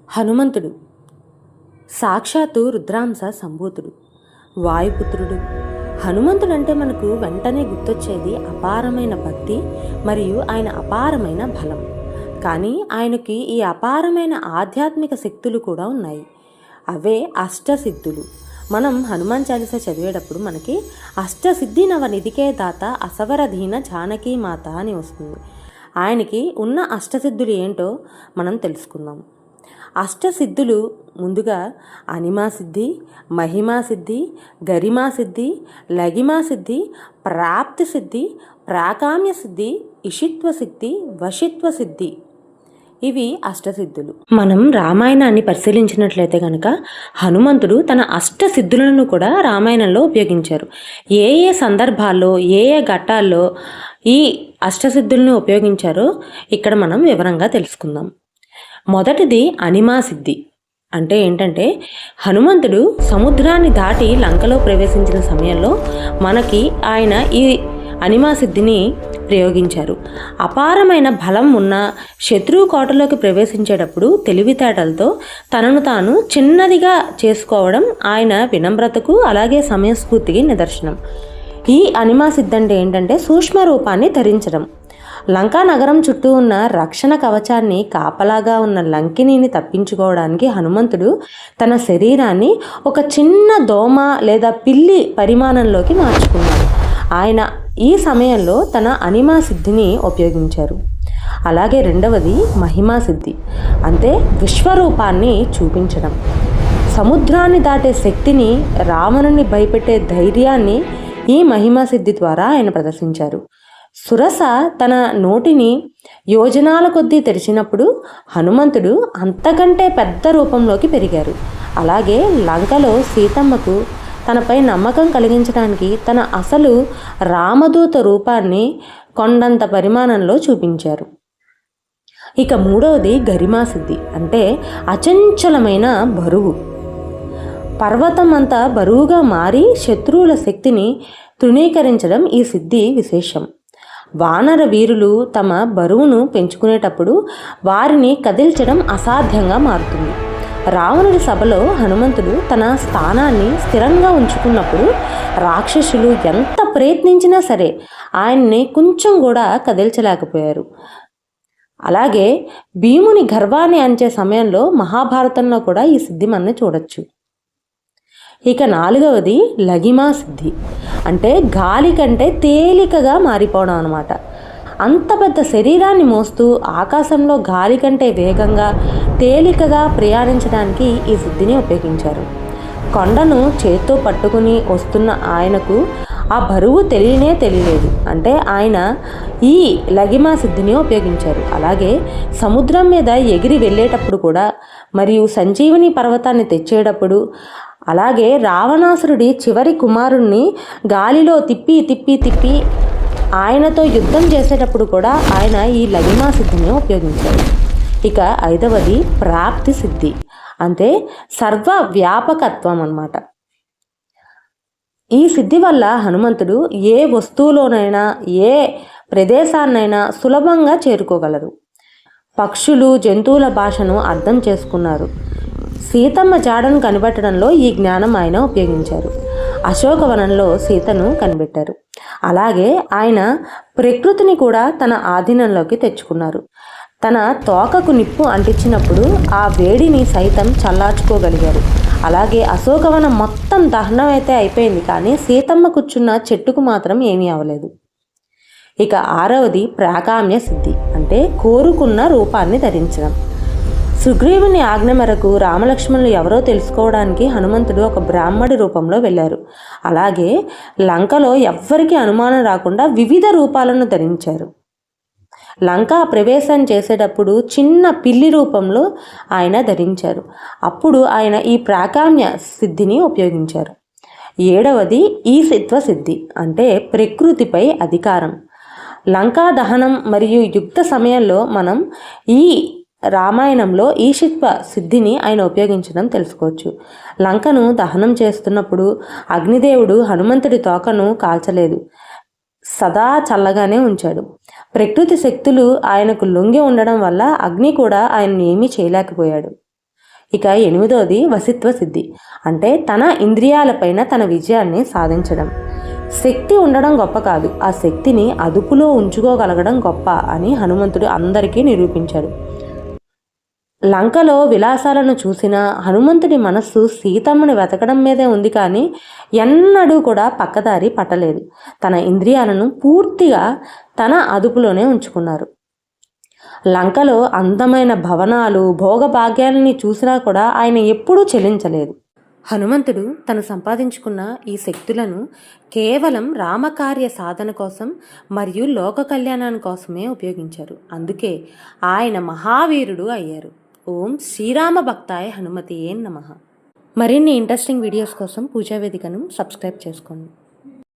హనుమంతుడు సాక్షాత్తు రుద్రాంశ సంభూతుడు, వాయుపుత్రుడు. హనుమంతుడు అంటే మనకు వెంటనే గుర్తొచ్చేది అపారమైన భక్తి మరియు ఆయన అపారమైన బలం. కానీ ఆయనకి ఈ అపారమైన ఆధ్యాత్మిక శక్తులు కూడా ఉన్నాయి. అవే అష్టసిద్ధులు. మనం హనుమాన్ చాలీసా చదివేటప్పుడు మనకి అష్టసిద్ధి నవనిధికే దాత అసవరధీన జానకీ మాత అని వస్తుంది. ఆయనకి ఉన్న అష్టసిద్ధులు ఏంటో మనం తెలుసుకుందాం. అష్టసిద్ధులు ముందుగా అనిమాసిద్ధి, మహిమాసిద్ధి, గరిమాసిద్ధి, లగిమాసిద్ధి, ప్రాప్తి సిద్ధి, ప్రాకామ్య సిద్ధి, ఇషిత్వ సిద్ధి, వశిత్వ సిద్ధి. ఇవి అష్టసిద్ధులు. మనం రామాయణాన్ని పరిశీలించినట్లయితే కనుక హనుమంతుడు తన అష్టసిద్ధులను కూడా రామాయణంలో ఉపయోగించారు. ఏ ఏ సందర్భాల్లో ఏ ఏ ఘట్టాల్లో ఈ అష్టసిద్ధులను ఉపయోగించారో ఇక్కడ మనం వివరంగా తెలుసుకుందాం. మొదటిది అనిమాసిద్ధి. అంటే ఏంటంటే హనుమంతుడు సముద్రాన్ని దాటి లంకలో ప్రవేశించిన సమయంలో మనకి ఆయన ఈ అనిమాసిద్ధిని ప్రయోగించారు. అపారమైన బలం ఉన్న శత్రువు కోటలోకి ప్రవేశించేటప్పుడు తెలివితేటలతో తనను తాను చిన్నదిగా చేసుకోవడం ఆయన వినమ్రతకు అలాగే సమయస్ఫూర్తికి నిదర్శనం. ఈ అనిమాసిద్ధి అంటే ఏంటంటే సూక్ష్మ రూపాన్ని ధరించడం. లంకా నగరం చుట్టూ ఉన్న రక్షణ కవచాన్ని కాపలాగా ఉన్న లంకిణిని తప్పించుకోవడానికి హనుమంతుడు తన శరీరాన్ని ఒక చిన్న దోమ లేదా పిల్లి పరిమాణంలోకి మార్చుకున్నాడు. ఆయన ఈ సమయంలో తన అనిమాసిద్ధిని ఉపయోగించారు. అలాగే రెండవది మహిమాసిద్ధి, అంటే విశ్వరూపాన్ని చూపించడం. సముద్రాన్ని దాటే శక్తిని, రావణుని భయపెట్టే ధైర్యాన్ని ఈ మహిమాసిద్ధి ద్వారా ఆయన ప్రదర్శించారు. సురస తన నోటిని యోజనాల కొద్దీ తెరిచినప్పుడు హనుమంతుడు అంతకంటే పెద్ద రూపంలోకి పెరిగారు. అలాగే లంకలో సీతమ్మకు తనపై నమ్మకం కలిగించడానికి తన అసలు రామదూత రూపాన్ని కొండంత పరిమాణంలో చూపించారు. ఇక మూడవది గరిమాసిద్ధి, అంటే అచంచలమైన బరువు. పర్వతం అంతా బరువుగా మారి శత్రువుల శక్తిని తృణీకరించడం ఈ సిద్ధి విశేషం. వానర వీరులు తమ బరువును పెంచుకునేటప్పుడు వారిని కదిల్చడం అసాధ్యంగా మారుతుంది. రావణుడి సభలో హనుమంతుడు తన స్థానాన్ని స్థిరంగా ఉంచుకున్నప్పుడు రాక్షసులు ఎంత ప్రయత్నించినా సరే ఆయన్ని కొంచెం కూడా కదిల్చలేకపోయారు. అలాగే భీముని గర్వాన్ని అంచే సమయంలో మహాభారతంలో కూడా ఈ సిద్ధి మనం చూడొచ్చు. ఇక నాలుగవది లగిమా సిద్ధి, అంటే గాలి కంటే తేలికగా మారిపోవడం అన్నమాట. అంత పెద్ద శరీరాన్ని మోస్తూ ఆకాశంలో గాలి కంటే వేగంగా తేలికగా ప్రయాణించడానికి ఈ సిద్ధిని ఉపయోగించారు. కొండను చేత్తో పట్టుకుని వస్తున్న ఆయనకు ఆ బరువు తెలియలేదు. అంటే ఆయన ఈ లగిమా సిద్ధిని ఉపయోగించారు. అలాగే సముద్రం మీద ఎగిరి వెళ్ళేటప్పుడు కూడా, మరియు సంజీవని పర్వతాన్ని తెచ్చేటప్పుడు, అలాగే రావణాసురుడి చివరి కుమారుణ్ణి గాలిలో తిప్పి ఆయనతో యుద్ధం చేసేటప్పుడు కూడా ఆయన ఈ లగిమా సిద్ధిని ఉపయోగించారు. ఇక ఐదవది ప్రాప్తి సిద్ధి, అంటే సర్వ వ్యాపకత్వం అన్నమాట. ఈ సిద్ధి వల్ల హనుమంతుడు ఏ వస్తువులోనైనా ఏ ప్రదేశాన్నైనా సులభంగా చేరుకోగలరు. పక్షులు జంతువుల భాషను అర్థం చేసుకున్నారు. సీతమ్మ జాడను కనిపెట్టడంలో ఈ జ్ఞానం ఆయన ఉపయోగించారు. అశోకవనంలో సీతను కనిపెట్టారు. అలాగే ఆయన ప్రకృతిని కూడా తన ఆధీనంలోకి తెచ్చుకున్నారు. తన తోకకు నిప్పు అంటించినప్పుడు ఆ వేడిని సైతం చల్లార్చుకోగలిగారు. అలాగే అశోకవనం మొత్తం దహనం అయితే అయిపోయింది, కానీ సీతమ్మ కూర్చున్న చెట్టుకు మాత్రం ఏమీ అవ్వలేదు. ఇక ఆరవది ప్రాకామ్య సిద్ధి, అంటే కోరుకున్న రూపాన్ని ధరించడం. సుగ్రీవుని ఆజ్ఞ మేరకు రామలక్ష్మణులు ఎవరో తెలుసుకోవడానికి హనుమంతుడు ఒక బ్రాహ్మడి రూపంలో వెళ్ళారు. అలాగే లంకలో ఎవ్వరికీ అనుమానం రాకుండా వివిధ రూపాలను ధరించారు. లంకా ప్రవేశం చేసేటప్పుడు చిన్న పిల్లి రూపంలో ఆయన ధరించారు. అప్పుడు ఆయన ఈ ప్రాకామ్య సిద్ధిని ఉపయోగించారు. ఏడవది ఈశిత్వ సిద్ధి, అంటే ప్రకృతిపై అధికారం. లంకా దహనం మరియు యుద్ధ సమయంలో మనం ఈ రామాయణంలో ఈశిత్వ సిద్ధిని ఆయన ఉపయోగించడం తెలుసుకోవచ్చు. లంకను దహనం చేస్తున్నప్పుడు అగ్నిదేవుడు హనుమంతుడి తోకను కాల్చలేదు, సదా చల్లగానే ఉంచాడు. ప్రకృతి శక్తులు ఆయనకు లొంగి ఉండడం వల్ల అగ్ని కూడా ఆయన్ని ఏమీ చేయలేకపోయాడు. ఇక 8వది వశిత్వ సిద్ధి, అంటే తన ఇంద్రియాలపైన తన విజయాన్ని సాధించడం. శక్తి ఉండడం గొప్ప కాదు, ఆ శక్తిని అదుపులో ఉంచుకోగలగడం గొప్ప అని హనుమంతుడు అందరికీ నిరూపించాడు. లంకలో విలాసాలను చూసిన హనుమంతుడి మనస్సు సీతమ్మని వెతకడం మీదే ఉంది, కానీ ఎన్నడూ కూడా పక్కదారి పట్టలేదు. తన ఇంద్రియాలను పూర్తిగా తన అదుపులోనే ఉంచుకున్నారు. లంకలో అందమైన భవనాలు, భోగభాగ్యాలని చూసినా కూడా ఆయన ఎప్పుడూ చెలించలేదు. హనుమంతుడు తను సంపాదించుకున్న ఈ శక్తులను కేవలం రామకార్య సాధన కోసం మరియు లోక కళ్యాణాని కోసమే ఉపయోగించారు. అందుకే ఆయన మహావీరుడు అయ్యారు. ఓం శ్రీరామ భక్తాయ హనుమతియే నమః. మరిన్ని ఇంట్రెస్టింగ్ వీడియోస్ కోసం పూజా వేదికను సబ్స్క్రైబ్ చేసుకోండి.